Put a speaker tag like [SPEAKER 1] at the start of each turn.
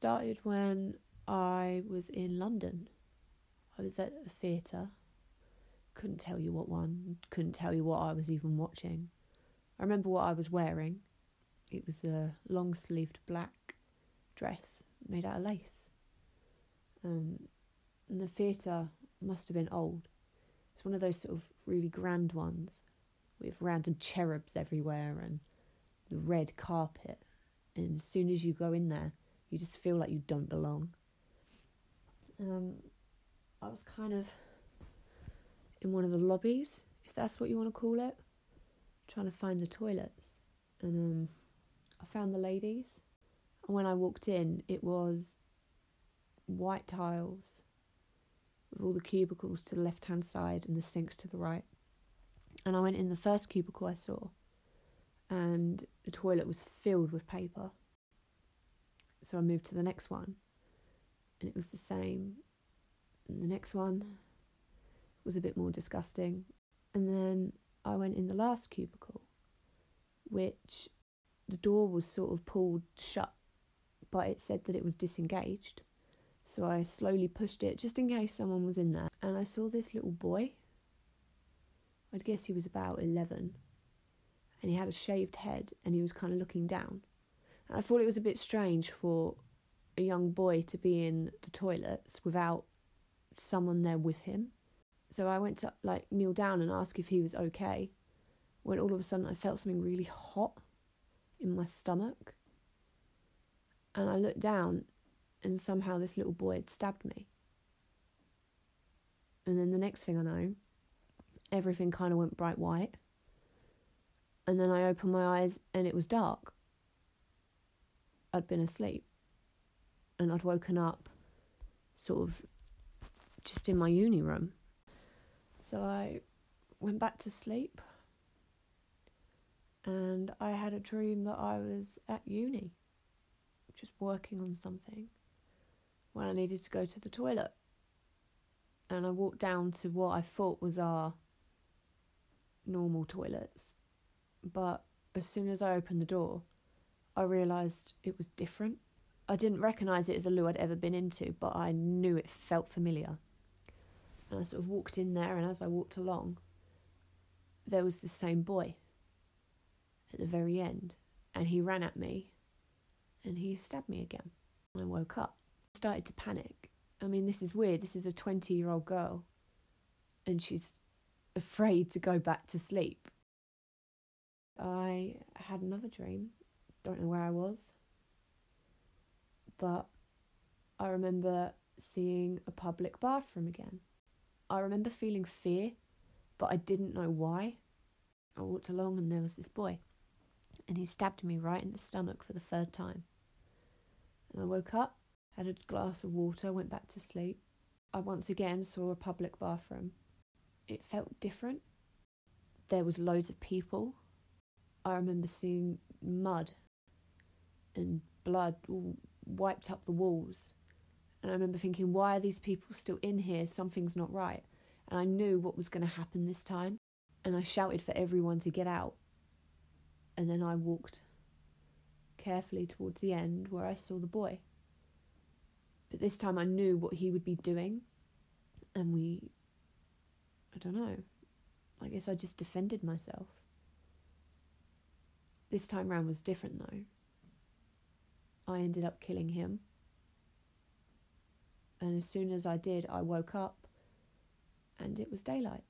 [SPEAKER 1] started when I was in London. I was at a theatre. Couldn't tell you what one. Couldn't tell you what I was even watching. I remember what I was wearing. It was a long-sleeved black dress made out of lace. And the theatre must have been old. It's one of those sort of really grand ones with random cherubs everywhere and the red carpet. And as soon as you go in there, you just feel like you don't belong. I was kind of in one of the lobbies, if that's what you want to call it, trying to find the toilets. And I found the ladies. And when I walked in, it was white tiles with all the cubicles to the left-hand side and the sinks to the right. And I went in the first cubicle I saw, and the toilet was filled with paper. So I moved to the next one, and it was the same. And the next one was a bit more disgusting. And then I went in the last cubicle, which the door was sort of pulled shut, but it said that it was disengaged. So I slowly pushed it just in case someone was in there. And I saw this little boy. I'd guess he was about 11. And he had a shaved head and he was kind of looking down. And I thought it was a bit strange for a young boy to be in the toilets without someone there with him. So I went to kneel down and ask if he was okay, when all of a sudden I felt something really hot in my stomach. And I looked down and somehow this little boy had stabbed me. And then the next thing I know, everything kind of went bright white. And then I opened my eyes and it was dark. I'd been asleep. And I'd woken up sort of just in my uni room. So I went back to sleep. And I had a dream that I was at uni, just working on something, when I needed to go to the toilet. And I walked down to what I thought was our normal toilets. But as soon as I opened the door, I realised it was different. I didn't recognise it as a loo I'd ever been into, but I knew it felt familiar. And I sort of walked in there, and as I walked along, there was the same boy at the very end. And he ran at me, and he stabbed me again. I woke up. I started to panic. I mean, this is weird. This is a 20-year-old girl, and she's afraid to go back to sleep. I had another dream. Don't know where I was. But I remember seeing a public bathroom again. I remember feeling fear, but I didn't know why. I walked along and there was this boy, and he stabbed me right in the stomach for the third time. And I woke up, had a glass of water, went back to sleep. I once again saw a public bathroom. It felt different. There was loads of people. I remember seeing mud and blood all wiped up the walls. And I remember thinking, why are these people still in here? Something's not right. And I knew what was going to happen this time. And I shouted for everyone to get out. And then I walked carefully towards the end where I saw the boy. But this time I knew what he would be doing. And I don't know, I guess I just defended myself. This time round was different though. I ended up killing him. And as soon as I did, I woke up and it was daylight.